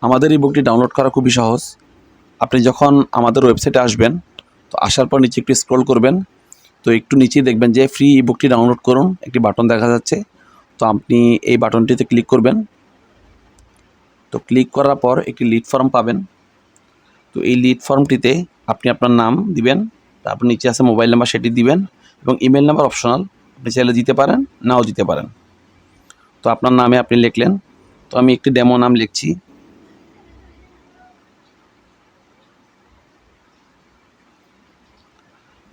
আমাদের ইবুকটি ডাউনলোড করা খুবই সহজ। আপনি যখন আমাদের ওয়েবসাইটে আসবেন, তো আসার পর নিচে একটু স্ক্রল করবেন, তো একটু নিচেই দেখবেন যে ফ্রি ইবুকটি ডাউনলোড করুন একটি বাটন দেখা যাচ্ছে। তো আপনি এই বাটনটিতে ক্লিক করবেন। তো ক্লিক করার পর একটি লিড ফর্ম পাবেন। তো এই লিড ফর্মটিতে আপনি আপনার নাম দিবেন, তারপর নিচে আছে মোবাইল নাম্বার, সেটি দিবেন এবং ইমেল নাম্বার অপশনাল, আপনি চাইলে দিতে পারেন, নাও দিতে পারেন। তো আপনার নামে আপনি লিখলেন, তো আমি একটি ডেমো নাম লিখছি।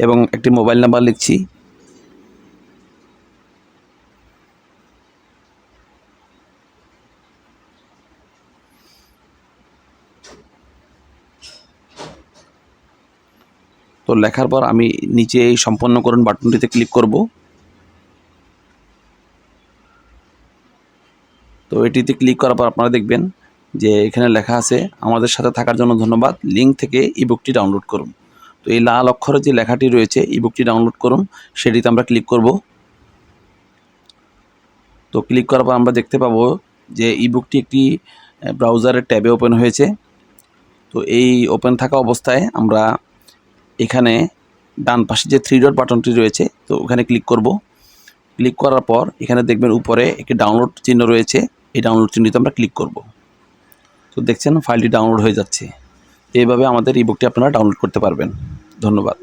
এবং একটি মোবাইল নাম্বার লিখছি। তো লেখার পর আমি নিচে এই সম্পন্ন করুন বাটনটিতে ক্লিক করব। তো এটিতে ক্লিক করার পর আপনারা দেখবেন যে এখানে লেখা আছে আমাদের সাথে থাকার জন্য ধন্যবাদ, লিঙ্ক থেকে ইবুকটি ডাউনলোড করুন। তো এই লাল অক্ষরে যে লেখাটি রয়েছে ইবুকটি ডাউনলোড করুন, সেটিতে আমরা ক্লিক করব। তো ক্লিক করার পর আমরা দেখতে পাবো যে ইবুকটি একটি ব্রাউজারের ট্যাবে ওপেন হয়েছে। তো এই ওপেন থাকা অবস্থায় আমরা এখানে ডান পাশে যে 3 ডট বাটনটি রয়েছে, তো ওখানে ক্লিক করব। ক্লিক করার পর এখানে দেখবেন উপরে একটি ডাউনলোড চিহ্ন রয়েছে, এই ডাউনলোড চিহ্নটিতে আমরা ক্লিক করব। তো দেখছেন ফাইলটি ডাউনলোড হয়ে যাচ্ছে। এইভাবে আমাদের ইবুকটি আপনারা ডাউনলোড করতে পারবেন। ধন্যবাদ।